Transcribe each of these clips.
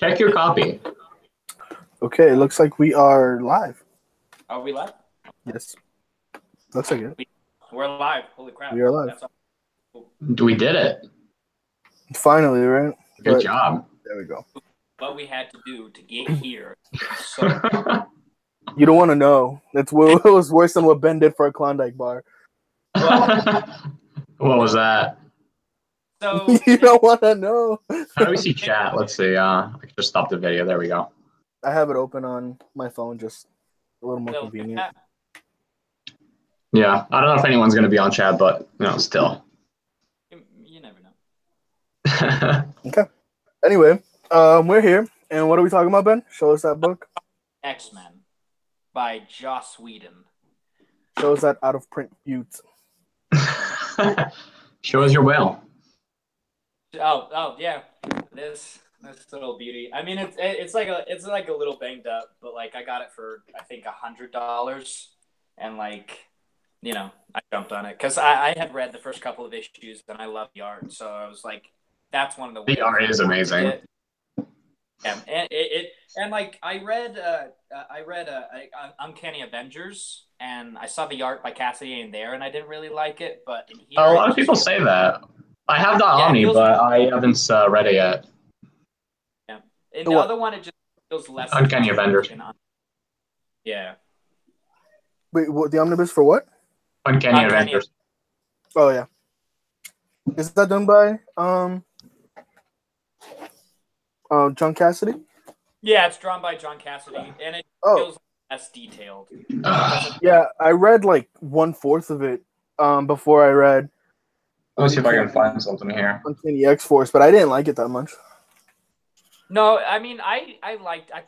Check your copy. Okay, it looks like we are live. Are we live? Yes. Looks like it. We're live. Holy crap. We are live. That's We did it. Finally, right? Good job. There we go. what we had to do to get here. So You don't want to know. It was worse than what Ben did for a Klondike bar. What was that? So You don't want to know. How do we see chat? Let's see. I can just stop the video. There we go. I have it open on my phone, just a little more convenient. Yeah, I don't know if anyone's going to be on chat, but still. You never know. Okay. Anyway, we're here, and what are we talking about, Ben? Show us that book. X-Men by Joss Whedon. Show us that out of print butte. Show us your whale. Oh yeah, this little beauty. I mean, it's like a little banged up, but like I got it for I think $100, and like I jumped on it because I had read the first couple of issues and I love the art, so I was like, that's one of the ways. The art is amazing. Yeah, and like I read Uncanny Avengers, and I saw the art by Cassidy in there, and I didn't really like it, but in here, A lot of people say that. I have the Omni, but I haven't read it yet. Yeah, and the other one, it just feels less Uncanny Avengers. Yeah. Wait, what, the omnibus for what? Uncanny Avengers. Oh yeah. Is that done by John Cassidy? Yeah, it's drawn by John Cassidy, and it feels less detailed. Yeah, I read like 1/4 of it before I read. Let me see if I can find something here. Uncanny X-Force, but I didn't like it that much. No, I mean I thought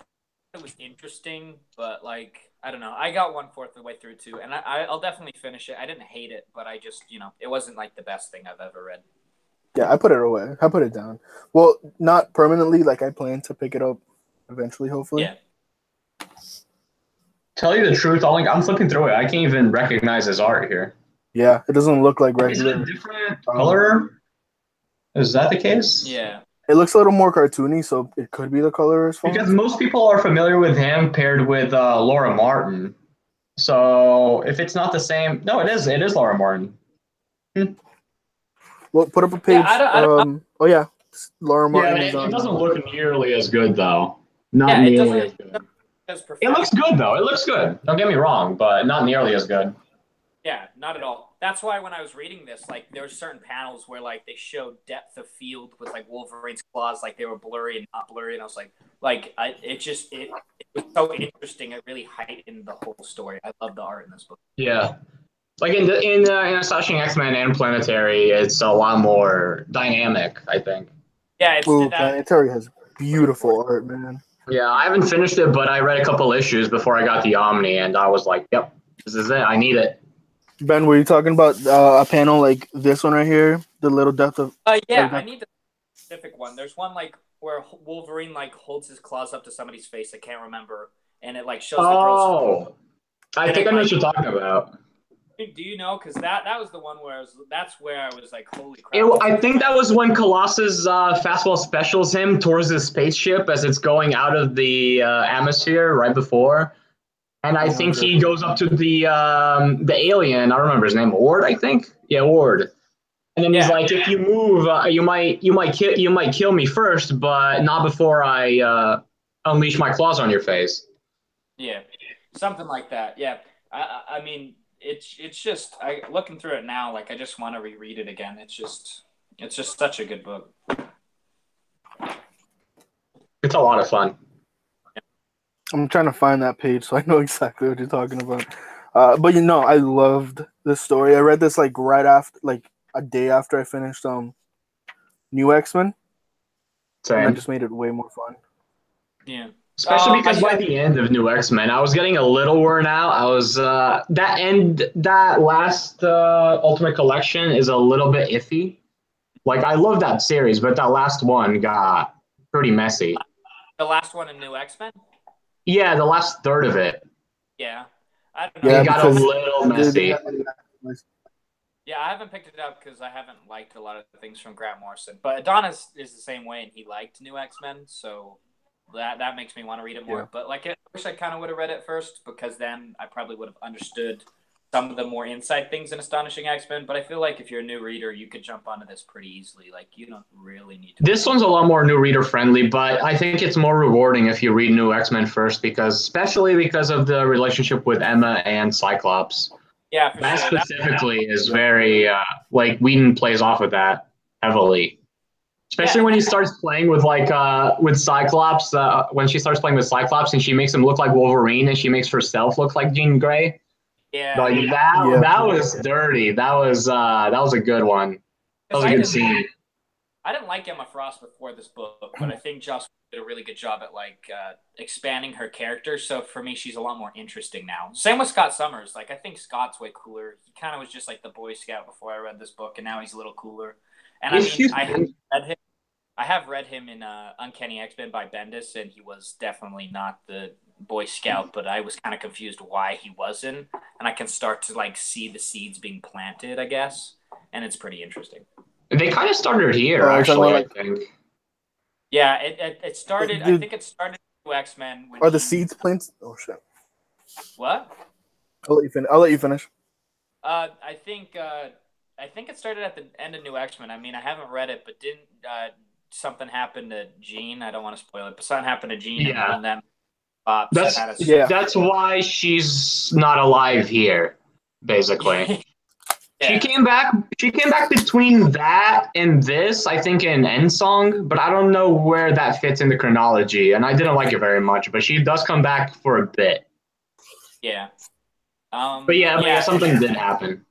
it was interesting, but like I don't know. I got 1/4 of the way through too, and I'll definitely finish it. I didn't hate it, but I just it wasn't like the best thing I've ever read. Yeah, I put it away. I put it down. Well, not permanently. Like I plan to pick it up eventually, hopefully. Yeah. Tell you the truth, I'm flipping through it. I can't even recognize his art here. Yeah, it doesn't look like regular. Is it a different color? Is that the case? Yeah. It looks a little more cartoony, so it could be the color as well. Because most people are familiar with him paired with Laura Martin. So if it's not the same, no, it is. It is Laura Martin. Well, put up a page. Yeah, oh yeah, Laura Martin. Yeah, it doesn't look nearly as good though. Not nearly as good. It looks good though. It looks good. Don't get me wrong, but not nearly as good. Yeah, not at all. That's why when I was reading this, like there were certain panels where like they showed depth of field with like Wolverine's claws, like they were blurry and not blurry, and I was like it was so interesting. It really heightened the whole story. I love the art in this book. Yeah, like in Astonishing X-Men and Planetary, it's a lot more dynamic, I think. Yeah, Planetary has beautiful art, man. Yeah, I haven't finished it, but I read a couple issues before I got the Omni, and I was like, "Yep, this is it. I need it." Ben, were you talking about a panel like this one right here? The little depth of. Yeah, I need the specific one. There's one like where Wolverine like holds his claws up to somebody's face. I can't remember, and it like shows the girl's. I think I know what you're talking about. Do you know? Because that was the one where that's where I was like, holy crap. I think that was when Colossus fastball specials him towards the spaceship as it's going out of the atmosphere right before. And I think he goes up to the alien. I don't remember his name. Ward, I think. Yeah, Ward. And then he's like, if you move, you might kill me first, but not before I unleash my claws on your face. Yeah, something like that. Yeah, I mean, it's just looking through it now, like I just want to reread it again. It's just such a good book. It's a lot of fun. I'm trying to find that page so I know exactly what you're talking about. But I loved this story. I read this like right after, like a day after I finished New X-Men. Same. And that just made it way more fun. Yeah. Especially because by the end of New X-Men, I was getting a little worn out. I was that last Ultimate Collection is a little bit iffy. Like I love that series, but that last one got pretty messy. The last one in New X-Men? Yeah, the last third of it. Yeah. I don't know. Yeah, it got a little messy. Yeah, I haven't picked it up because I haven't liked a lot of the things from Grant Morrison. But Adonis is the same way, and he liked New X-Men, so that makes me want to read it more. Yeah. But like, I wish I kind of would have read it first, because then I probably would have understood some of the more inside things in Astonishing X-Men. But I feel like if you're a new reader, you could jump onto this pretty easily. Like, you don't really need to. This one's a lot more new reader friendly, but I think it's more rewarding if you read New X-Men first, especially because of the relationship with Emma and Cyclops. Yeah, for That sure. specifically is very like Whedon plays off of that heavily. Especially when he starts playing with with Cyclops, when she starts playing with Cyclops and she makes him look like Wolverine and she makes herself look like Jean Grey. Yeah, Like that was dirty. That was a good one. That was a good scene. I didn't like Emma Frost before this book, but I think Joss did a really good job at expanding her character. So for me, she's a lot more interesting now. Same with Scott Summers. Like, I think Scott's way cooler. He kind of was just like the Boy Scout before I read this book, and now he's a little cooler. And I have read him in Uncanny X-Men by Bendis, and he was definitely not the Boy Scout, but I was kind of confused why he wasn't, and I can start to see the seeds being planted, I guess, and it's pretty interesting. They kind of started here, actually, I think. Yeah, it started. I think it started with X-Men. Are the seeds planted? Oh shit! What? I'll let you finish. I think it started at the end of New X-Men. I mean, I haven't read it, but didn't something happen to Jean? I don't want to spoil it, but something happened to Jean, and them. That's why she's not alive here, basically. Yeah. She came back between that and this, I think, in Endsong, but I don't know where that fits in the chronology, and I didn't like it very much, but she does come back for a bit. Yeah. But something did happen.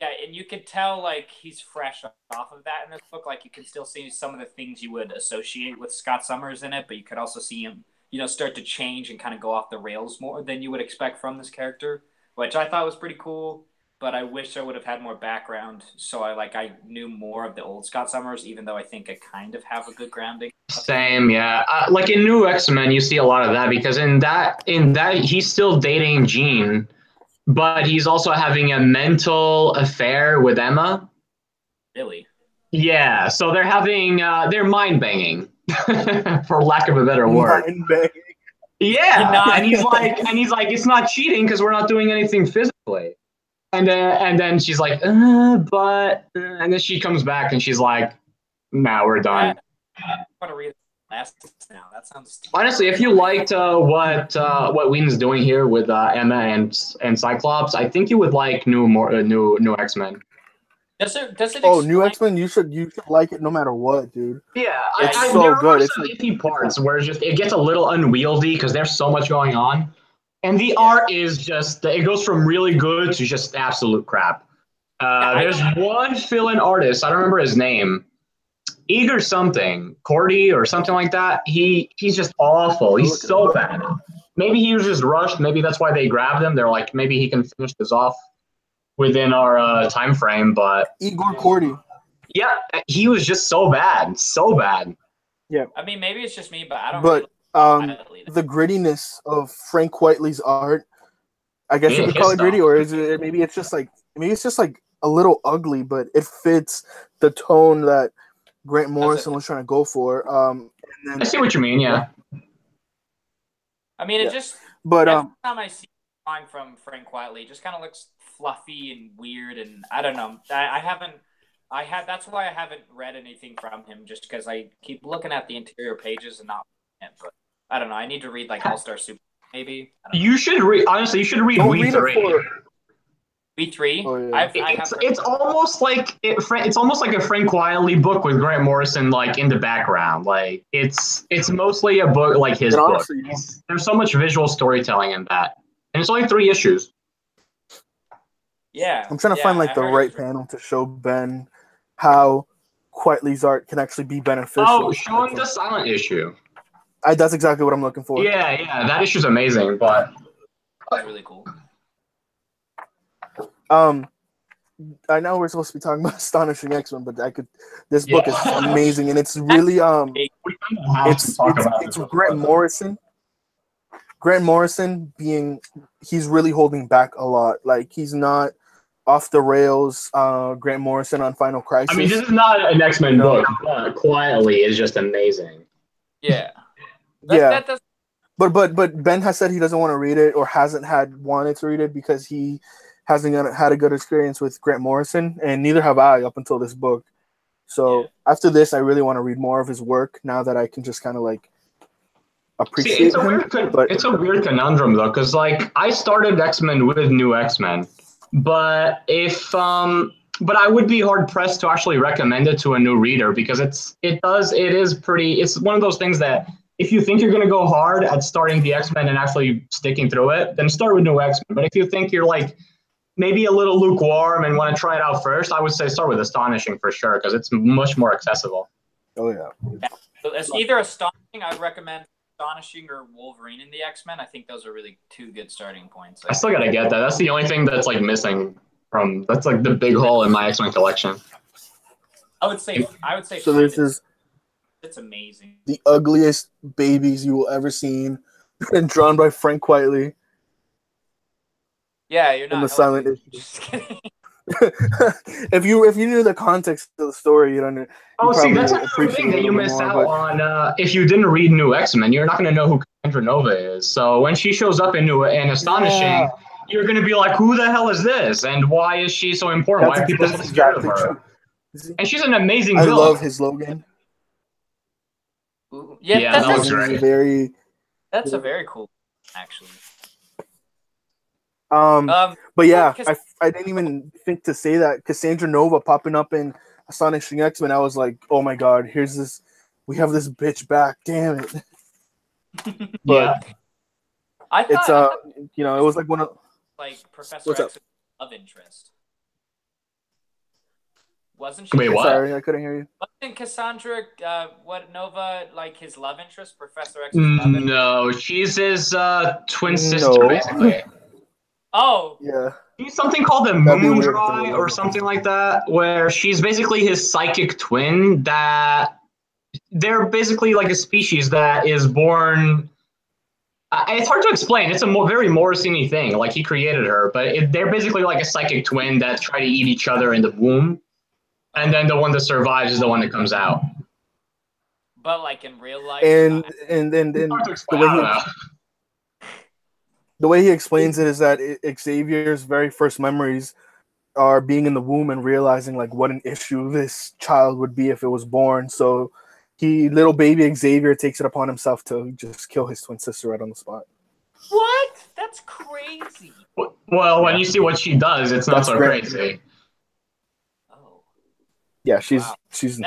Yeah, and you could tell he's fresh off of that in this book. Like, you can still see some of the things you would associate with Scott Summers in it, but you could also see him, start to change and kind of go off the rails more than you would expect from this character, which I thought was pretty cool. But I wish I would have had more background, so I knew more of the old Scott Summers, even though I think I kind of have a good grounding. Same, yeah. Like in New X-Men, you see a lot of that, because in that he's still dating Jean, but he's also having a mental affair with Emma. Really? Yeah. So they're having they're mind banging, for lack of a better word. Mind banging. Yeah. And he's like, it's not cheating because we're not doing anything physically. And then she's like, and then she comes back and she's like, nah, we're done. I want to read last now. That sounds honestly, if you liked what Whedon's doing here with Emma and Cyclops, I think you would like new X-Men. Does it? Oh, New X-Men, you should like it no matter what, dude. Yeah, it's so good. It's like parts where it gets a little unwieldy because there's so much going on. And the art is just, it goes from really good to just absolute crap. There's one fill-in artist, I don't remember his name, Eager something, Cordy or something like that. He's just awful. He's so bad. Maybe he was just rushed. Maybe that's why they grabbed him. They're like, maybe he can finish this off within our time frame. But Igor Cordy. Yeah, he was just so bad. So bad. Yeah. I mean, maybe it's just me, but I don't the grittiness of Frank Whiteley's art, I guess you could call it gritty, or maybe it's just like a little ugly, but it fits the tone that Grant Morrison was trying to go for. I see what you mean, yeah. I mean, it just. But every time I see a from Frank Whiteley, it just kind of looks fluffy and weird, and I don't know. That's why I haven't read anything from him, just because I keep looking at the interior pages and not reading it. But I don't know. I need to read All-Star Super, maybe. You should read. Honestly, you should read V3. V3. Oh, yeah. It's almost like it's almost like a Frank Whiteley book with Grant Morrison in the background. Like it's mostly a book like his book. Honestly, there's so much visual storytelling in that, and it's only 3 issues. Yeah, I'm trying to find the right panel to show Ben how Whiteley's art can actually be beneficial. Oh, show him the silent issue. That's exactly what I'm looking for. Yeah, that issue's amazing, but that's really cool. I know we're supposed to be talking about Astonishing X-Men, but this book is amazing, and it's really it's Grant Morrison. Grant Morrison he's really holding back a lot. Like, he's not off the rails. Grant Morrison on Final Crisis. I mean, this is not an X-Men book, but Quietly is just amazing. Yeah. Yeah. But Ben has said he doesn't want to read it or hasn't wanted to read it because he hasn't had a good experience with Grant Morrison, and neither have I up until this book. So after this, I really want to read more of his work now that I can just kind of like appreciate him. It's a weird conundrum though, because like I started X-Men with New X-Men, but but I would be hard pressed to actually recommend it to a new reader because it's one of those things that if you think you're going to go hard at starting the X-Men and actually sticking through it, then start with New X-Men. But if you think you're like maybe a little lukewarm and want to try it out first, I would say start with Astonishing for sure because it's much more accessible. Oh yeah. So it's either Astonishing. I'd recommend Astonishing or Wolverine in the X-Men. I think those are really two good starting points. I still gotta get that. That's the only thing that's like missing from. That's like the big hole in my X-Men collection. I would say. So this is. It's amazing. The ugliest babies you will ever seen, and drawn by Frank Quitely. Yeah, you're not. In the silent issue. Just kidding. if you knew the context of the story, you'd understand. Oh, see, that's another thing that you miss out on. If you didn't read New X-Men, you're not going to know who Cassandra Nova is. So when she shows up in Astonishing, you're going to be like, "Who the hell is this? And why is she so important? Why are people so scared of her?" And she's an amazing villain. I love his Logan. Yeah, that was great. That's a very cool, actually. But yeah, I didn't even think to say that Cassandra Nova popping up in Astonishing X-Men. I was like, oh my god, we have this bitch back. Damn it. But it was like one of Professor X's love interest. Wasn't she? Wait, what? Sorry, I couldn't hear you. Wasn't Cassandra, Nova, like his love interest, Professor X's love interest? No, she's his twin sister, basically. Oh. Yeah. She's something called the Moondry or something like that, where she's basically his psychic twin that they're basically like a species that is born. It's hard to explain. It's a very Morrison-y thing. Like he created her, but they're basically like a psychic twin that try to eat each other in the womb. And then the one that survives is the one that comes out. But like in real life, and the way he explains it is that Xavier's very first memories are being in the womb and realizing like what an issue this child would be if it was born. So little baby Xavier takes it upon himself to just kill his twin sister right on the spot. What? That's crazy. Well, when you see what she does, it's not so crazy. Yeah, she's insane.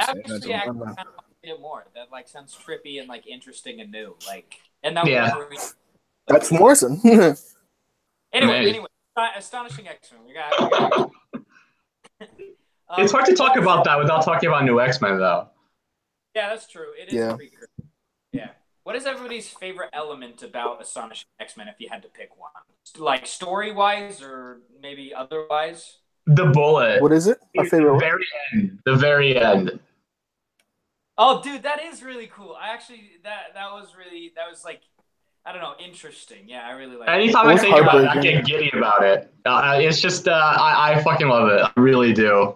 More. That like sounds trippy and like interesting and new. Like, and that that's Morrison. Anyway, Astonishing X-Men. We got it's hard to talk about that without talking about New X-Men, though. Yeah, that's true. It is pretty crazy. Yeah. What is everybody's favorite element about Astonishing X-Men? If you had to pick one, like story-wise or maybe otherwise. The bullet. What is it? My favorite. The very end. Oh, dude, that is really cool. I actually that was like, I don't know, interesting. Yeah, I really like. Anytime I think about it, I get giddy about it. It's just I fucking love it. I really do.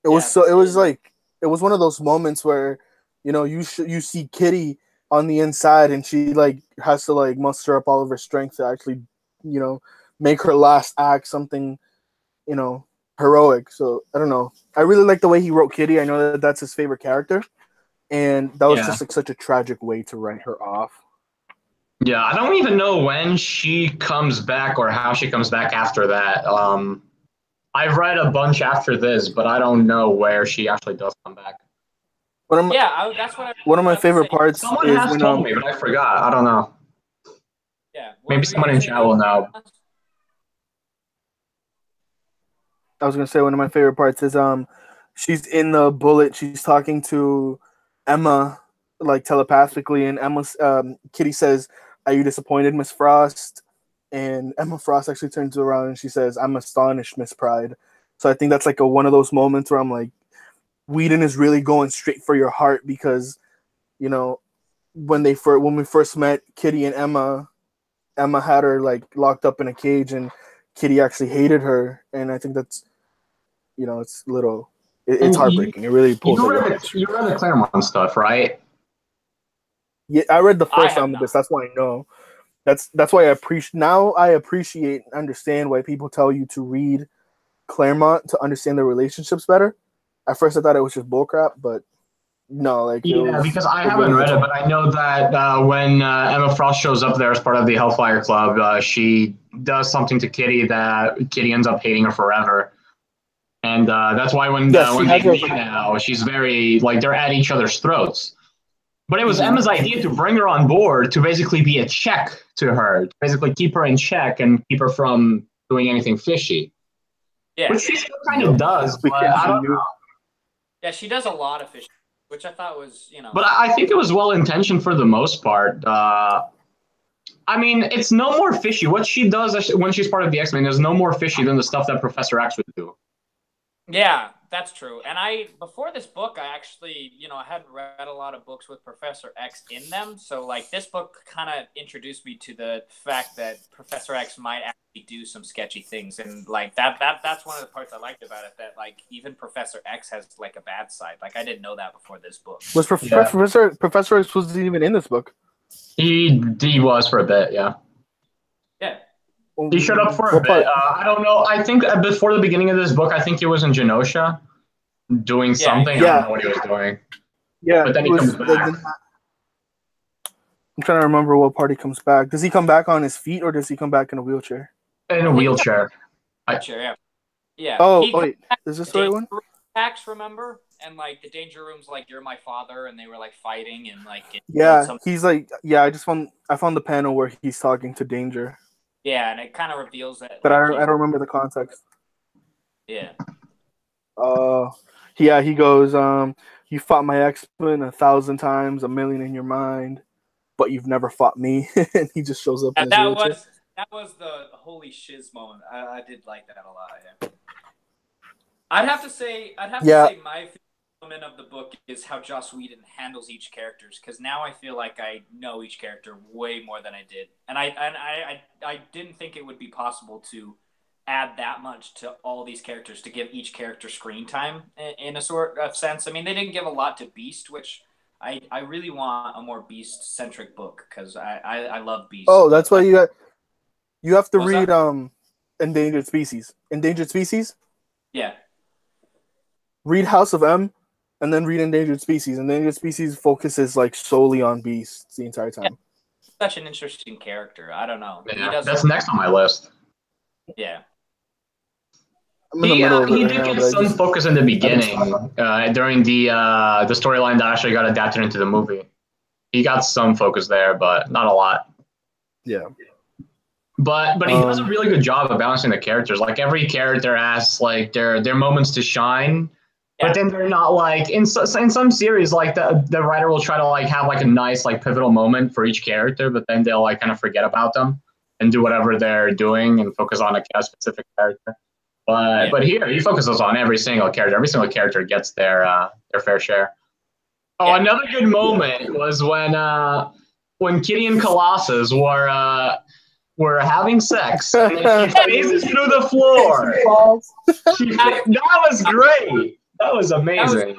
It was one of those moments where, you see Kitty on the inside and she like has to like muster up all of her strength to actually, make her last act something, heroic. So I don't know. I really like the way he wrote Kitty. I know that that's his favorite character, and that was just like such a tragic way to write her off. Yeah, I don't even know when she comes back or how she comes back after that. I've read a bunch after this, but I don't know where she actually does come back. That's what one of my favorite parts. Someone has told me, but I forgot. I don't know. Yeah, maybe someone in chat will know. I was gonna say one of my favorite parts is she's in the bullet. She's talking to Emma like telepathically, and Kitty says, "Are you disappointed, Miss Frost?" And Emma Frost actually turns around and she says, "I'm astonished, Miss Pride." So I think that's like one of those moments where I'm like, Whedon is really going straight for your heart because, when we first met Kitty and Emma had her like locked up in a cage and Kitty actually hated her, and I think that's, it's it's heartbreaking. It really pulls. You read the Claremont stuff, right? Yeah, I read the first have omnibus. That's why I know. That's why I appreciate and understand why people tell you to read Claremont to understand their relationships better. At first, I thought it was just bullcrap, but no, like Yeah, because I it haven't really read hits it, home. but I know that when Emma Frost shows up there as part of the Hellfire Club, she does something to Kitty that Kitty ends up hating her forever. And that's why when Yeah, she they has her. meet now, she's very, like, they're at each other's throats. But it was Mhm. Emma's idea to bring her on board to basically be a check to her, to basically keep her in check and keep her from doing anything fishy. Yeah. Which she still kind of does, but Because I she don't knew. know. Yeah, she does a lot of fishing, which I thought was, you know. But I think it was well intentioned for the most part. I mean, it's no more fishy. What she does when she's part of the X-Men is no more fishy than the stuff that Professor X would do. Yeah, that's true. And before this book, I actually, I hadn't read a lot of books with Professor X in them. So, like, this book kind of introduced me to the fact that Professor X might actually do some sketchy things. And, like, that's one of the parts I liked about it, that, like, even Professor X has, like, a bad side. Like, I didn't know that before this book. Was Professor X wasn't even in this book? He was for a bit, yeah. Yeah. He showed up for a bit. I don't know. I think before the beginning of this book, I think he was in Genosha doing something. I don't know what he was doing. Yeah, but then he comes back. I'm trying to remember what part he comes back. Does he come back on his feet or does he come back in a wheelchair? In a wheelchair. Yeah. Yeah. Oh, wait. Is this the right one? Packs, remember? And, like, the danger room's like, you're my father, and they were, like, fighting, and, like... He's like... Yeah, I found the panel where he's talking to Danger. Yeah, and it kind of reveals that... But I don't remember the context. Yeah. Yeah, he goes, you fought my X-Men 1,000 times, 1,000,000 in your mind, but you've never fought me. And he just shows up in his wheelchair. That was the holy shiz moment. I did like that a lot, yeah. I'd have to say my favorite element of the book is how Joss Whedon handles each character, because now I feel like I know each character way more than I did, and I didn't think it would be possible to add that much to all these characters, to give each character screen time in a sort of sense. I mean, they didn't give a lot to Beast, which I really want a more Beast centric book, because I love Beast. Oh, that's why you have to read Endangered Species. Endangered Species? Yeah. Read House of M, and then read Endangered Species. Endangered Species focuses like solely on beasts the entire time. Yeah. Such an interesting character. I don't know. Yeah, that's next on my list. Yeah. I'm in the middle of it he right did now, get some focus in the beginning during the storyline that actually got adapted into the movie. He got some focus there, but not a lot. Yeah. But he does a really good job of balancing the characters. Like, every character has, like, their moments to shine. But then they're not, like, in some series, like, the writer will try to, like, have, like, a nice, like, pivotal moment for each character, but then they'll, like, kind of forget about them and do whatever they're doing and focus on a specific character. But here, he focuses on every single character. Every single character gets their fair share. Oh, another good moment was when Kitty and Colossus were having sex, and then she phases through the floor. That was great. That was amazing.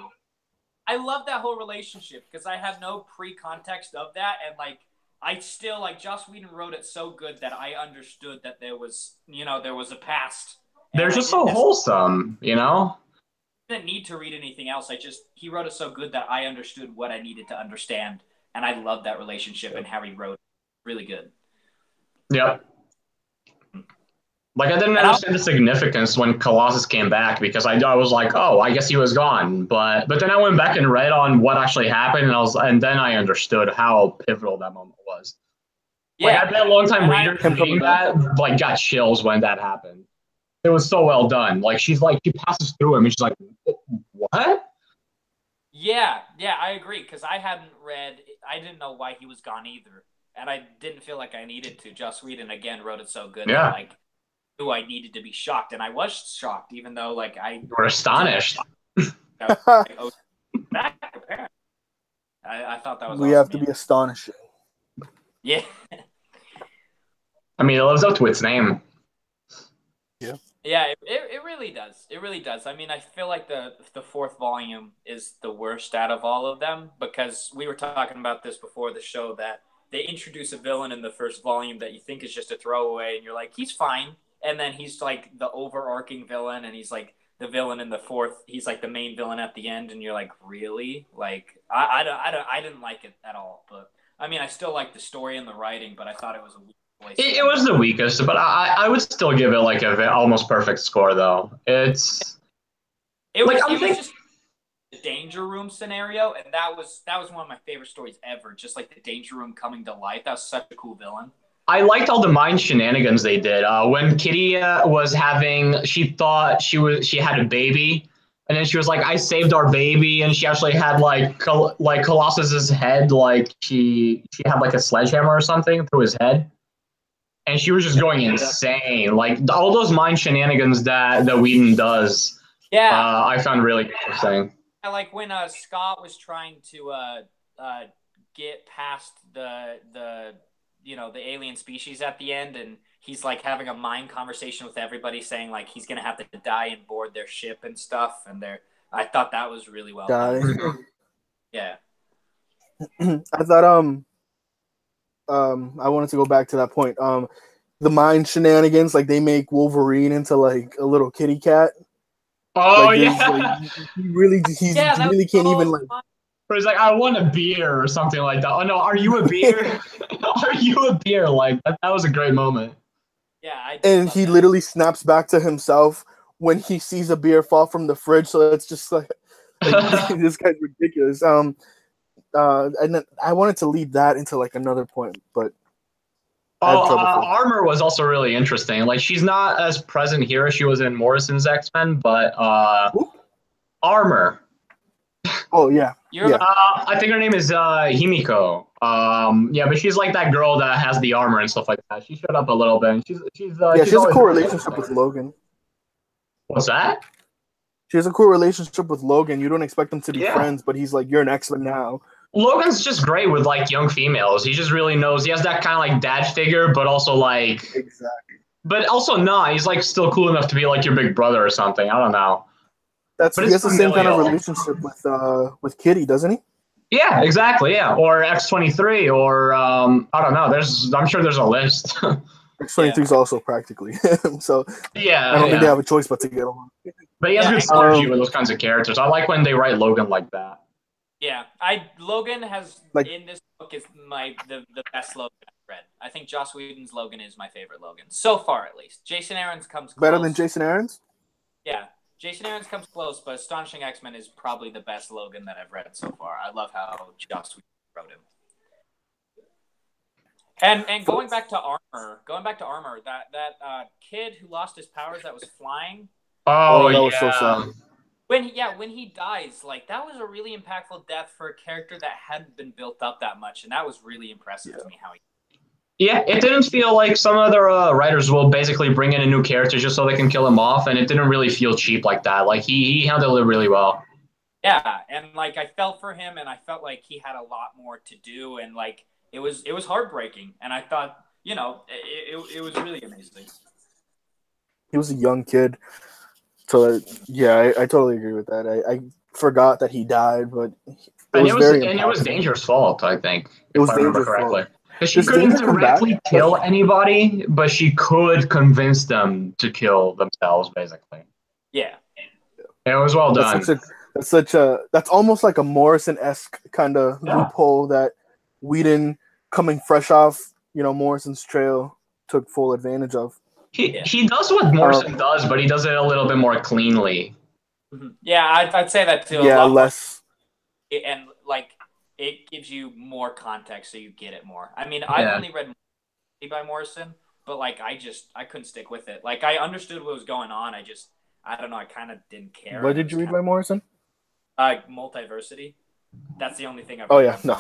I love that whole relationship, because I have no pre-context of that, and, like, I still, like, Joss Whedon wrote it so good that I understood that there was a past. They're just so wholesome, you know? I didn't need to read anything else. He wrote it so good that I understood what I needed to understand, and I love that relationship, and how he wrote it. Really good. Yep. Like, I didn't understand the significance when Colossus came back, because I was like, oh, I guess he was gone. But then I went back and read on what actually happened, and then I understood how pivotal that moment was. Yeah. Like, I've been a long time reader reading that, like, got chills when that happened. It was so well done. Like, she passes through him, and she's like, what? Yeah, I agree, because I didn't know why he was gone either. And I didn't feel like I needed to. Joss Whedon, again, wrote it so good that, like, I needed to be shocked. And I was shocked, even though, like, you were astonished. Like, oh, back, apparently. I thought that was We awesome, have to be astonishing. Yeah. I mean, it lives up to its name. Yeah. Yeah, it really does. It really does. I mean, I feel like the fourth volume is the worst out of all of them because we were talking about this before the show that they introduce a villain in the first volume that you think is just a throwaway, and you're like, he's fine, and then he's like the overarching villain, and he's like the villain in the fourth. He's like the main villain at the end, and you're like, really? Like, I didn't like it at all. But I mean, I still like the story and the writing, but I thought it was a weak voice. It was the weakest, but I would still give it like a almost perfect score though. It's It like was I'm it was thinking. just the danger room scenario, and that was one of my favorite stories ever. Just like the danger room coming to life. That was such a cool villain. I liked all the mind shenanigans they did. When Kitty was having, she thought she had a baby, and then she was like, "I saved our baby," and she actually had like Colossus's head, like she had like a sledgehammer or something through his head, and she was just going insane. Like all those mind shenanigans that Whedon does, Yeah, I found really interesting. I like when Scott was trying to get past the the alien species at the end, and he's like having a mind conversation with everybody, saying like he's gonna have to die and board their ship and stuff, and I thought that was really well done. Yeah. I thought I wanted to go back to that point. The mind shenanigans, like they make Wolverine into like a little kitty cat. Oh like, yeah, like, he really can't even like. Or he's like, I want a beer or something like that. Oh no, are you a beer? Are you a beer? Like that was a great moment. Yeah, and he literally snaps back to himself when he sees a beer fall from the fridge. So it's just like this guy's ridiculous. And then I wanted to lead that into like another point, but Armor was also really interesting. Like she's not as present here as she was in Morrison's X-Men, but Armor. Oh yeah, yeah. I think her name is Himiko. Yeah, but she's like that girl that has the armor and stuff like that. She showed up a little bit. And she's she has a cool relationship with Logan. What's that? She has a cool relationship with Logan. You don't expect them to be friends, but he's like, you're an X-Men now. Logan's just great with like young females. He just really knows. He has that kind of like dad figure, but also like exactly. But also not. He's like still cool enough to be like your big brother or something. I don't know. He has the same kind of relationship with Kitty, doesn't he? Yeah, exactly. Yeah, or X-23, or I don't know. I'm sure there's a list. X-23 is also practically him, so yeah, I don't think they have a choice but to get along. But he has good synergy with those kinds of characters. I like when they write Logan like that. Yeah, Logan has in this book is the best Logan I've read. I think Joss Whedon's Logan is my favorite Logan so far, at least. Jason Aaron's comes close. Better than Jason Aaron's? Yeah, Jason Aaron's comes close, but Astonishing X-Men is probably the best Logan that I've read so far. I love how Joss Whedon wrote him. And going back to Armor, that kid who lost his powers that was flying. Oh, that was so sad. When he dies, like that was a really impactful death for a character that hadn't been built up that much, and that was really impressive to me how he. Yeah, it didn't feel like some other writers will basically bring in a new character just so they can kill him off, and it didn't really feel cheap like that. Like he handled it really well. Yeah, and like I felt for him, and I felt like he had a lot more to do, and like it was heartbreaking, and I thought it was really amazing. He was a young kid. So yeah, I totally agree with that. I forgot that he died, but it was Danger's fault, I think. It was Danger's fault. Because she couldn't directly kill anybody, but she could convince them to kill themselves, basically. Yeah. It was well done. That's almost like a Morrison-esque kind of loophole that Whedon, coming fresh off, Morrison's trail, took full advantage of. He does what Morrison does, but he does it a little bit more cleanly. Yeah, I'd say that too. Yeah, less. And like it gives you more context, so you get it more. I mean, I've only read by Morrison, but like I couldn't stick with it. Like I understood what was going on. I don't know. I kind of didn't care. What did you read by Morrison? Multiversity. That's the only thing I've. Oh yeah, no.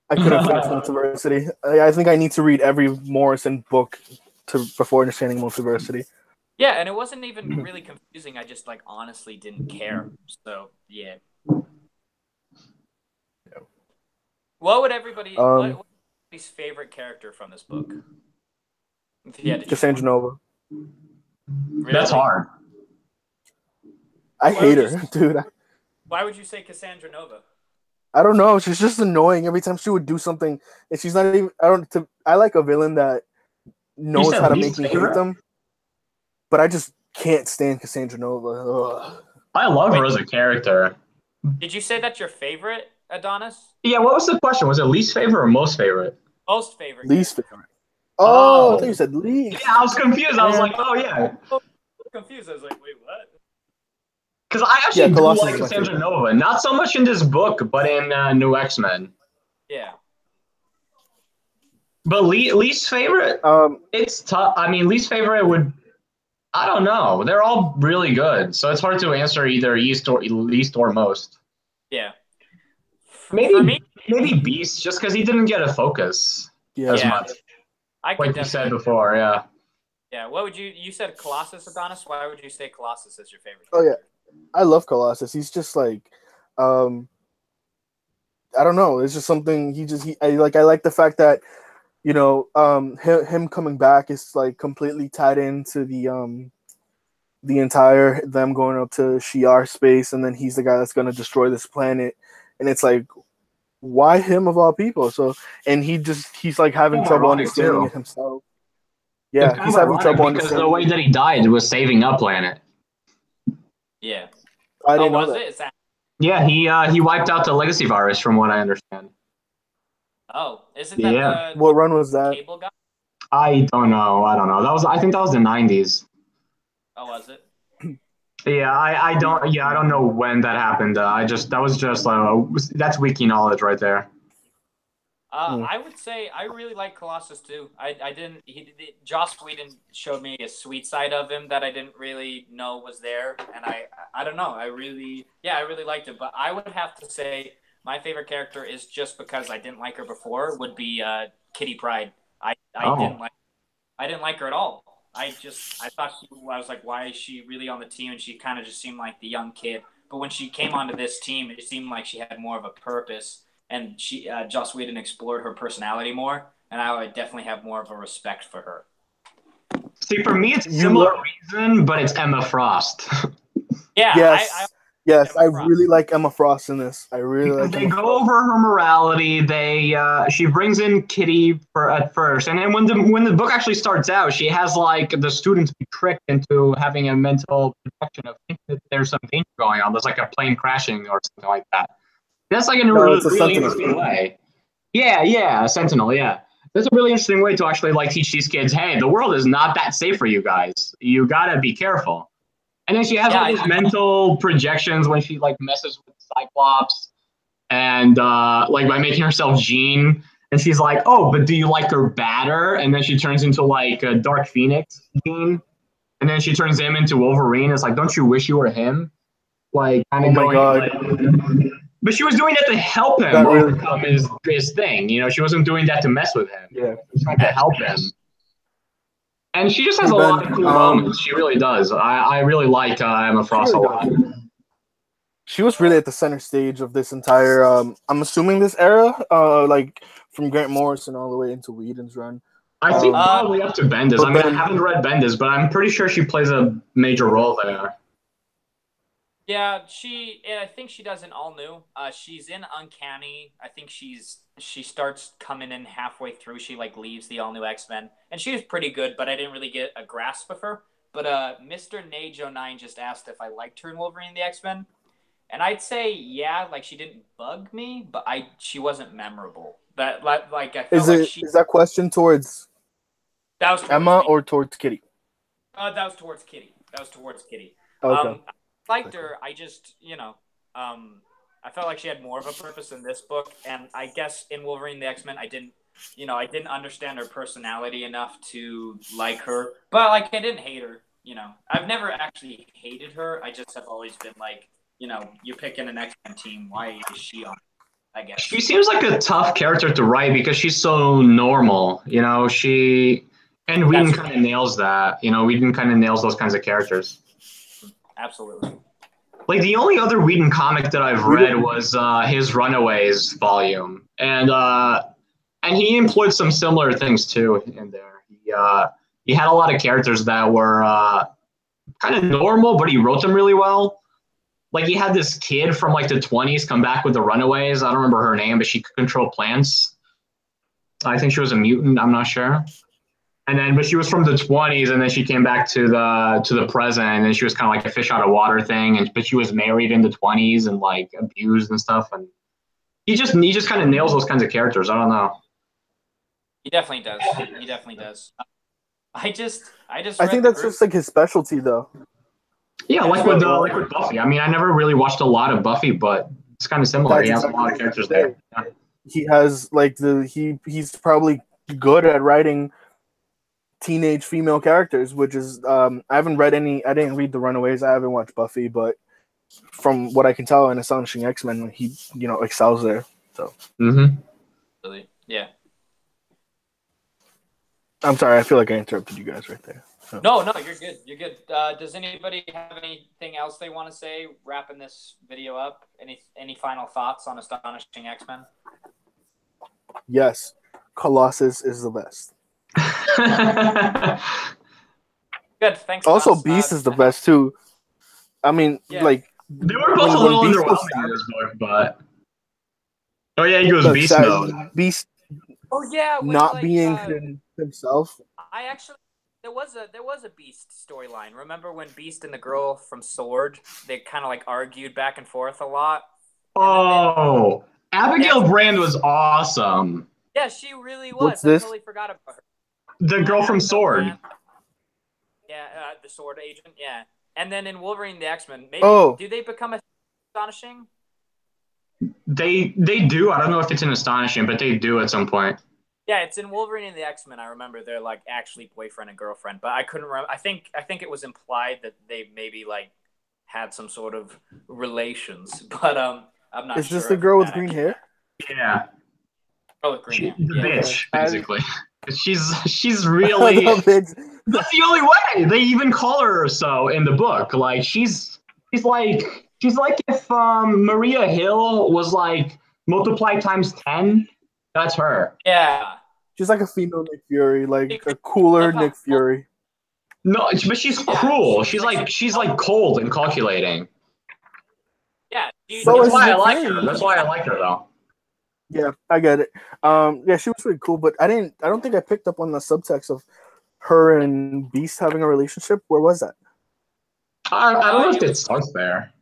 I couldn't finish Multiversity. I think I need to read every Morrison book before understanding Multiversity. Yeah, and it wasn't even really confusing. I just like honestly didn't care. So yeah. What would everybody's favorite character from this book? Cassandra Nova. Really? That's hard. I hate her, dude. Why would you say Cassandra Nova? I don't know. She's just annoying. Every time she would do something, and she's not even. I like a villain that knows how to make me hate them, but I just can't stand Cassandra Nova. Ugh. I love her as a character. Did you say that's your favorite Adonis? Yeah, what was the question? Was it least favorite or most favorite? Most favorite. Least favorite. Oh, I think you said least. Yeah, I was confused. I was like, oh yeah. Confused. I was like, wait, what? Because I actually do like Cassandra Nova. Not so much in this book, but in New X-Men. Yeah. But least favorite? It's tough. I mean, least favorite would... I don't know. They're all really good. So it's hard to answer either least or most. Yeah. Maybe Beast, just because he didn't get a focus as much. Like you said before, yeah. Yeah, what would you said Colossus, Adonis? Why would you say Colossus is your favorite? Oh yeah, I love Colossus. He's just like, I don't know. It's just something. I like the fact that, you know, him coming back is like completely tied into the entire them going up to Shi'ar space, and then he's the guy that's gonna destroy this planet, and it's like, why him of all people? So, and he's like having trouble understanding it himself. Yeah, he's having trouble because the way that he died was saving a planet. Yeah, I didn't know that. Yeah, he wiped out the legacy virus, from what I understand. Oh, isn't that what run was that? Cable guy? I don't know. I think that was the 90s. Oh, was it? Yeah, I don't know when that happened. That's wiki knowledge right there. I would say I really like Colossus too. Joss Whedon showed me a sweet side of him that I didn't really know was there, and I don't know. I really liked it. But I would have to say my favorite character is, just because I didn't like her before, would be Kitty Pryde. I didn't like her at all. I was like, why is she really on the team? And she kind of just seemed like the young kid. But when she came onto this team, it seemed like she had more of a purpose. And Joss Whedon explored her personality more, and I would definitely have more of a respect for her. See, for me, it's a similar reason, but it's Emma Frost. Yeah. Yes, I really like Emma Frost in this. I really like. They go over her morality. She brings in Kitty at first, and then when the book actually starts out, she has like the students be tricked into having a mental projection of thinking that there's some danger going on. There's like a plane crashing or something like that. That's like in a really interesting way. Yeah, a Sentinel, yeah. That's a really interesting way to actually like teach these kids, hey, the world is not that safe for you guys. You gotta be careful. And then she has all these mental projections when she like messes with Cyclops and like by making herself Jean. And she's like, oh, but do you like her badder? And then she turns into like a Dark Phoenix Jean. And then she turns him into Wolverine. It's like, don't you wish you were him? Like kind of going. But she was doing that to help him overcome his thing. You know, she wasn't doing that to mess with him. Yeah. She was trying to help him. And she just has a lot of cool moments. She really does. I really like Emma Frost a lot. She was really at the center stage of this entire, I'm assuming this era, like from Grant Morrison all the way into Whedon's run. I think probably up to Bendis. I mean, I haven't read Bendis, but I'm pretty sure she plays a major role there. Yeah, I think she does in All New. She's in Uncanny. I think she starts coming in halfway through. She like leaves the All New X-Men, and she was pretty good, but I didn't really get a grasp of her. But Mr. Nage09 just asked if I liked her in Wolverine and the X-Men, and I'd say yeah, like she didn't bug me, but she wasn't memorable. That like I felt is that question towards Emma me. or towards Kitty? That was towards Kitty. Okay. Liked her. I just, I felt like she had more of a purpose in this book, and I guess in Wolverine the X-Men, I didn't understand her personality enough to like her, but like I didn't hate her. I've never actually hated her. I just have always been like, you're picking an X-Men team. Why is she on? I guess she seems like a tough character to write because she's so normal. And Whedon kind of nails that. Whedon kind of nails those kinds of characters. Absolutely. Like the only other Whedon comic that I've read was his Runaways volume, and he employed some similar things too in there. He had a lot of characters that were kind of normal, but he wrote them really well. Like he had this kid from like the 20s come back with the Runaways. I don't remember her name, but she could control plants. I think she was a mutant. I'm not sure. And then, but she was from the 20s, and then she came back to the present, and then she was kind of like a fish out of water thing. And but she was married in the 20s and like abused and stuff. And he just kind of nails those kinds of characters. I don't know. He definitely does. He definitely does. I think that's just like his specialty, though. Yeah, like with Buffy. I mean, I never really watched a lot of Buffy, but it's kind of similar. He has a lot of characters there. Yeah. He has like he's probably good at writing teenage female characters, which is I didn't read The Runaways. I haven't watched Buffy, but from what I can tell in Astonishing X-Men, he excels there. So. Really? Yeah. I'm sorry. I feel like I interrupted you guys right there. So. No, you're good. You're good. Does anybody have anything else they want to say? Wrapping this video up. Any final thoughts on Astonishing X-Men? Yes, Colossus is the best. Good. Thanks. Also, Beast is the best too. I mean, like they were both a little underwhelming in this book, but he goes Beast mode. Beast. Oh yeah, not being himself. There was a Beast storyline. Remember when Beast and the girl from Sword, they kind of like argued back and forth a lot. Oh, Abigail Brand was awesome. Yeah, she really was. What's this? I totally forgot about her. The girl from Sword. Yeah, the Sword agent. Yeah, and then in Wolverine the X-Men, maybe do they become Astonishing? They do. I don't know if it's in Astonishing, but they do at some point. Yeah, it's in Wolverine and the X-Men. I remember they're like actually boyfriend and girlfriend, but I couldn't remember. I think it was implied that they maybe like had some sort of relations, but I'm not sure. Is this the girl with green hair? Yeah. Oh, with green hair. The bitch, basically. She's really that's the only way. They even call her so in the book. Like she's like if Maria Hill was like multiplied times 10. That's her. Yeah. She's like a female Nick Fury, like a cooler Nick Fury. No, but she's cruel. She's like cold and calculating. Yeah. That's why I like her. That's why I like her though. Yeah, I get it. Yeah, she was pretty cool, but I don't think I picked up on the subtext of her and Beast having a relationship. Where was that? I don't know if it starts there.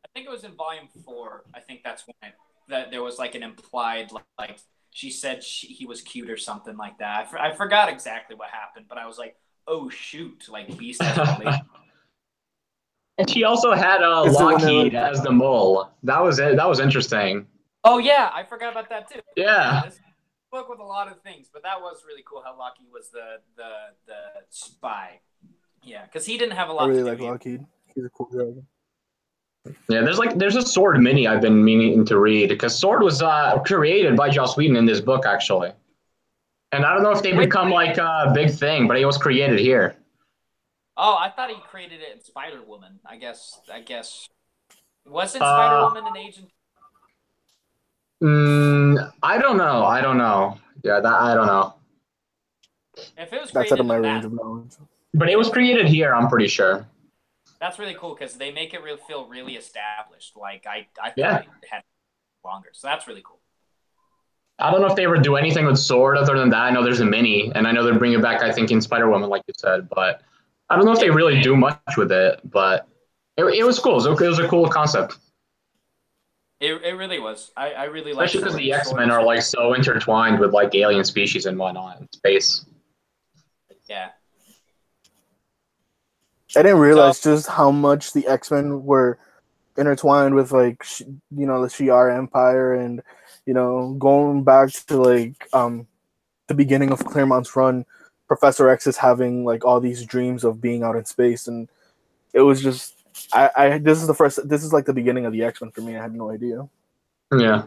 I think it was in volume 4. I think that's when that there was like an implied like she said he was cute or something like that. I forgot exactly what happened, but I was like, oh shoot, like Beast has a relationship. And she also had Lockheed as the mole. That was it. That was interesting. Oh yeah, I forgot about that too. Yeah. This book with a lot of things, but that was really cool how Lockheed was the spy. Yeah, because he didn't have a lot. I really like Lockheed. He's a cool guy. Yeah, there's a Sword mini I've been meaning to read because Sword was created by Joss Whedon in this book actually, and I don't know if they become like a big thing, but it was created here. Oh, I thought he created it in Spider-Woman. I guess wasn't Spider-Woman an agent? I don't know. Yeah, I don't know. If it was that's out of my range of knowledge. But it was created here, I'm pretty sure. That's really cool because they make it feel really established. Like I thought it had longer, so that's really cool. I don't know if they ever do anything with Sword other than that. I know there's a mini, and I know they're bringing it back. I think in Spider-Woman, like you said, but I don't know if they really do much with it. But it was cool. It was a cool concept. It really was. I really like. Especially because the X-Men are like so intertwined with like alien species and whatnot in space. Yeah. I didn't realize just how much the X-Men were intertwined with like the Shi'ar Empire and going back to like the beginning of Claremont's run. Professor X is having like all these dreams of being out in space, and it was just this is like the beginning of the X-Men for me. I had no idea. Yeah,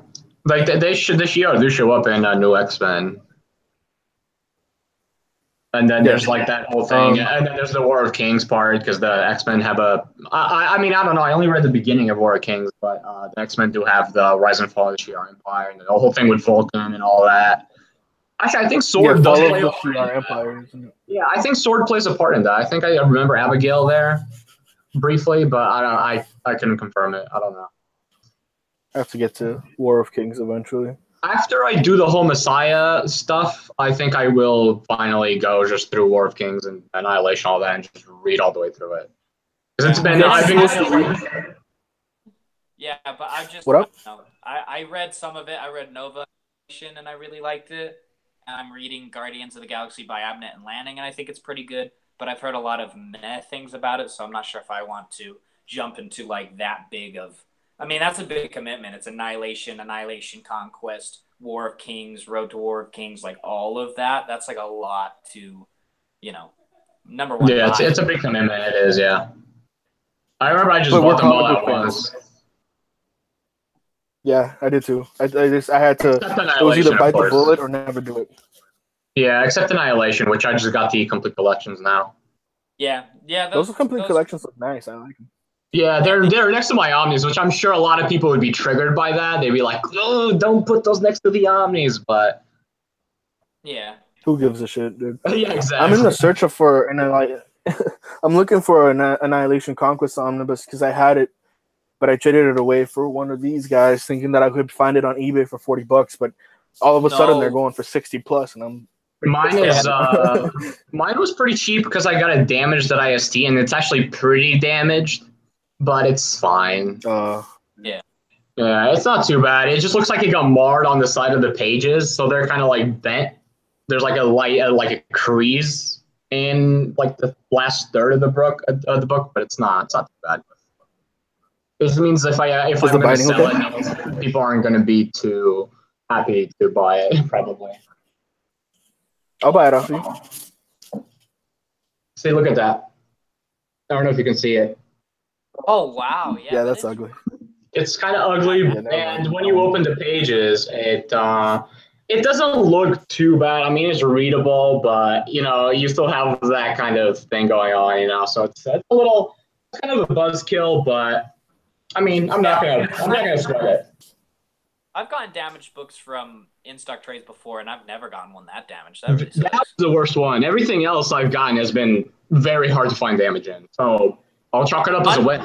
like the Shi'ar do show up in New X-Men. And then there's like that whole thing, and then there's the War of Kings part because the X-Men have I mean, I don't know. I only read the beginning of War of Kings, but the X-Men do have the Rise and Fall of the Shi'ar Empire, and the whole thing with Vulcan and all that. Actually, I think Yeah, Sword does Fall play of a the part. Shi'ar Empire, isn't it? Yeah, I think Sword plays a part in that. I think I remember Abigail there briefly, but I don't. I couldn't confirm it. I don't know. I have to get to War of Kings eventually. After I do the whole Messiah stuff, I think I will finally go just through War of Kings and Annihilation, all that, and just read all the way through it. Because it's been. Yeah, I've supposed to been. Yeah, but I just What up? I don't know. I read some of it. I read Nova and I really liked it. And I'm reading Guardians of the Galaxy by Abnett and Lanning, and I think it's pretty good. But I've heard a lot of meh things about it, so I'm not sure if I want to jump into like that big of. I mean, that's a big commitment. It's Annihilation, Annihilation Conquest, War of Kings, Road to War of Kings, like all of that. That's like a lot to, number one. Yeah, it's a big commitment. It is, yeah. I remember I just But we're bought them all comic at book once. fans. Yeah, I did too. I had to. Except It was Annihilation, either of bite the course. bullet or never do it. Yeah, except Annihilation, which I just got the complete collections now. Yeah. Those complete collections look nice. I like them. Yeah, they're next to my Omnis, which I'm sure a lot of people would be triggered by that. They'd be like, "Oh, don't put those next to the Omnis," but yeah. Who gives a shit, dude? Yeah, exactly. I'm in the search for I'm looking for an Annihilation Conquest Omnibus because I had it, but I traded it away for one of these guys, thinking that I could find it on eBay for $40. But all of a sudden, they're going for 60 plus, and I'm. Mine was pretty cheap because I got a damaged at IST, and it's actually pretty damaged, but it's fine. Yeah, it's not too bad. It just looks like it got marred on the side of the pages, so they're kind of like bent. There's like like a crease in like the last third of the book, but it's not too bad. It just means if I'm going to sell it, people aren't going to be too happy to buy it, probably. I'll buy it off you. See, look at that. I don't know if you can see it. Oh, wow. Yeah, that's ugly. It's kind of ugly, and when you open the pages, it doesn't look too bad. I mean, it's readable, but you still have that kind of thing going on, so it's a little kind of a buzzkill, but I mean, I'm not gonna sweat it. I've gotten damaged books from in-stock trades before, and I've never gotten one that damaged. That was the worst one. Everything else I've gotten has been very hard to find damage in, so I'll chalk it up as a win.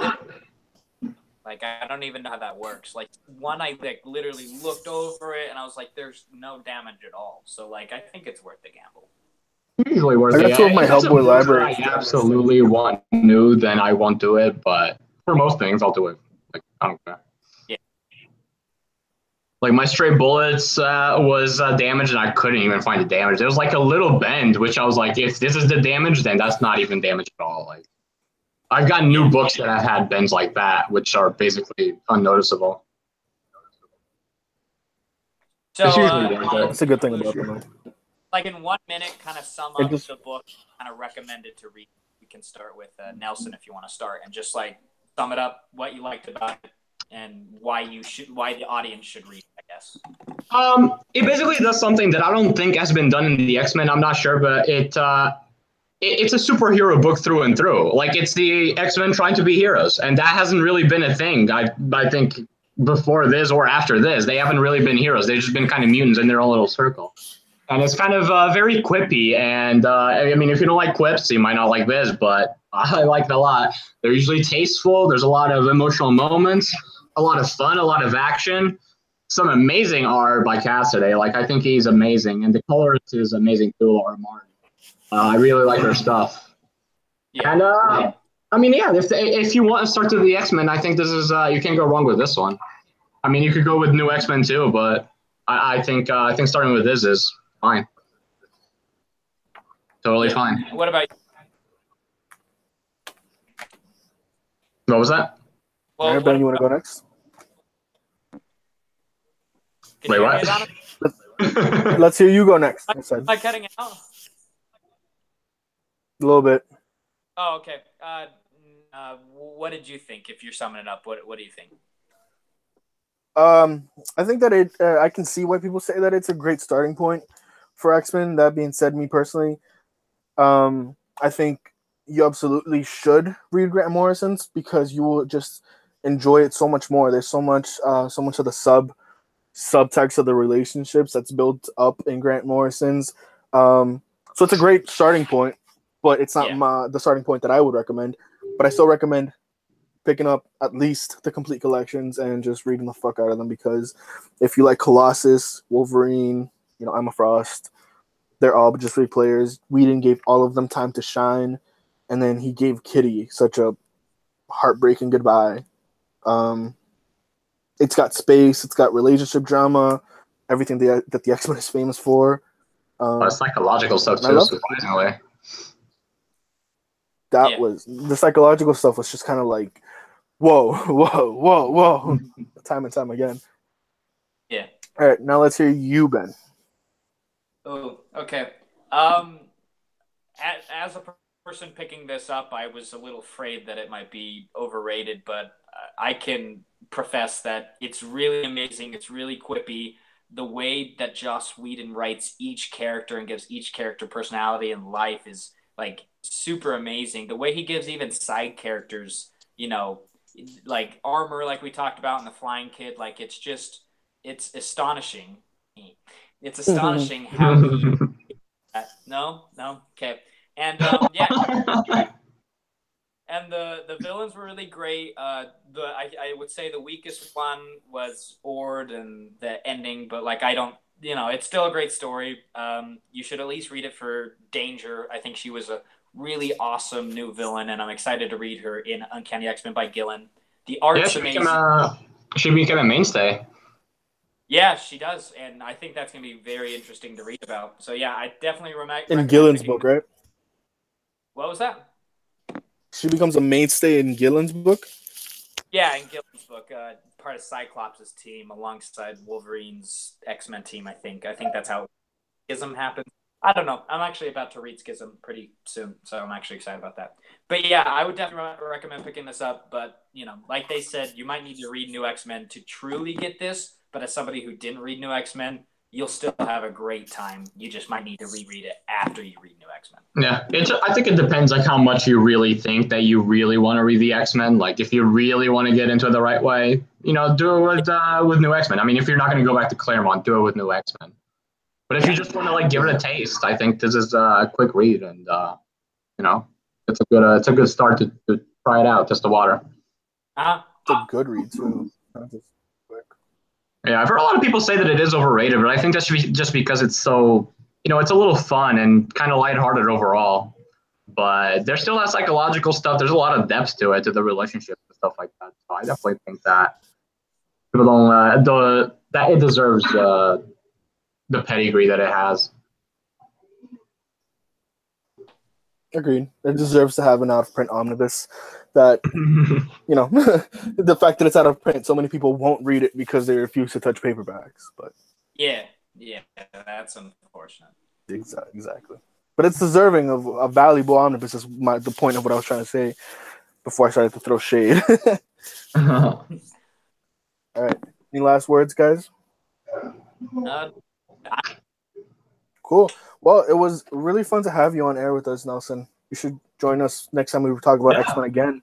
Like, I don't even know how that works. Like, one, I literally looked over it, and I was like, there's no damage at all. So, like, I think it's worth the gamble. Usually worth it. I got two of my Hellboy libraries. I absolutely want new, then I won't do it, but for most things, I'll do it. Like, I don't care. Yeah. Like, my stray bullets was damaged, and I couldn't even find the damage. There was, like, a little bend, which I was like, if this is the damage, then that's not even damage at all. Like, I've got new books that have had bends like that, which are basically unnoticeable. So, that's a good thing about them. Like, in 1 minute, kind of sum up the book, kind of recommend it to read. We can start with Nelson if you want to start, and just like sum it up, what you liked about it, and why the audience should read, I guess. It basically does something that I don't think has been done in the X-Men. I'm not sure, but it's a superhero book through and through. Like, it's the X-Men trying to be heroes, and that hasn't really been a thing. I think before this or after this, they haven't really been heroes. They've just been kind of mutants in their own little circle. And it's kind of very quippy. And I mean, if you don't like quips, you might not like this, but I like it a lot. They're usually tasteful. There's a lot of emotional moments, a lot of fun, a lot of action. Some amazing art by Cassidy. Like, I think he's amazing. And the colorist is amazing too, Laura Martin. I really like her stuff. Yeah. And I mean, yeah, if you want to start to the X-Men, I think this is you can't go wrong with this one. I mean, you could go with New X-Men too, but I think starting with this is fine. Totally fine. What about you? What was that? Well, right, Ben, you want to go next? Wait, what? Let's hear you go next. Am I cutting it out? A little bit. Oh, okay. What did you think? If you're summing it up, what do you think? I think that I can see why people say that it's a great starting point for X-Men. That being said, me personally, I think you absolutely should read Grant Morrison's because you will just enjoy it so much more. There's so much of the sub subtext of the relationships that's built up in Grant Morrison's. So it's a great starting point, but it's not the starting point that I would recommend. But I still recommend picking up at least the complete collections and just reading the fuck out of them, because if you like Colossus, Wolverine, Emma Frost, they're all just great players. Whedon gave all of them time to shine, and then he gave Kitty such a heartbreaking goodbye. It's got space, it's got relationship drama, everything that the X-Men is famous for. Psychological stuff too, surprisingly. The psychological stuff was just kind of like, whoa, time and time again. Yeah. All right, now let's hear you, Ben. Oh, okay. As a person picking this up, I was a little afraid that it might be overrated, but I can profess that it's really amazing. It's really quippy. The way that Joss Whedon writes each character and gives each character personality and life is like super amazing. The way he gives even side characters, like armor, like we talked about in the Flying Kid, like it's astonishing. It's astonishing how he. No, okay, and yeah. And the villains were really great. I would say the weakest one was Ord and the ending, but like it's still a great story. You should at least read it for Danger. I think she was a really awesome new villain, and I'm excited to read her in Uncanny X-Men by Gillen. The art's amazing. She became a mainstay. Yeah, she does, and I think that's going to be very interesting to read about. So yeah, I definitely in Gillen's book, right? What was that? She becomes a mainstay in Gillen's book? Yeah, in Gillen's book, part of Cyclops' team alongside Wolverine's X-Men team, I think. That's how Schism happens. I don't know. I'm actually about to read Schism pretty soon, so I'm actually excited about that. But yeah, I would definitely recommend picking this up. But, like they said, you might need to read New X-Men to truly get this. But as somebody who didn't read New X-Men, you'll still have a great time. You just might need to reread it after you read New X-Men. Yeah, I think it depends like how much you really think that you really want to read the X-Men. Like if you really want to get into it the right way, do it with New X-Men. I mean, if you're not going to go back to Claremont, do it with New X-Men. But if you just want to like give it a taste, I think this is a quick read, and it's a good start to try it out, test the water. It's a good read too. Yeah, I've heard a lot of people say that it is overrated, but I think that's just because it's so, it's a little fun and kind of lighthearted overall. But there's still that psychological stuff. There's a lot of depth to it, to the relationships and stuff like that. So I definitely think that people don't that it deserves the pedigree that it has. Agreed. It deserves to have an out-of-print omnibus. That the fact that it's out of print, so many people won't read it because they refuse to touch paperbacks. But yeah, that's unfortunate. Exactly. But it's deserving of a valuable omnibus. Is the point of what I was trying to say before I started to throw shade. All right. Any last words, guys? Cool. Well, it was really fun to have you on air with us, Nelson. You should join us next time we talk about X-Men again.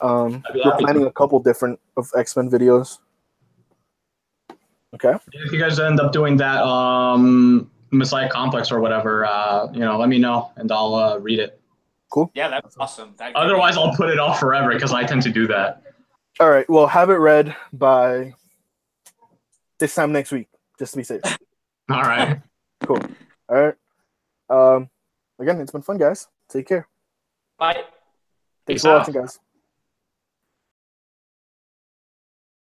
We're planning a couple different of X-Men videos. Okay. If you guys end up doing that Messiah Complex or whatever, let me know and I'll read it. Cool. Yeah, that's awesome. Otherwise, I'll put it off forever because I tend to do that. All right. Well, have it read by this time next week, just to be safe. All right. Cool. All right. Again, it's been fun, guys. Take care. Bye. Thanks for watching, guys.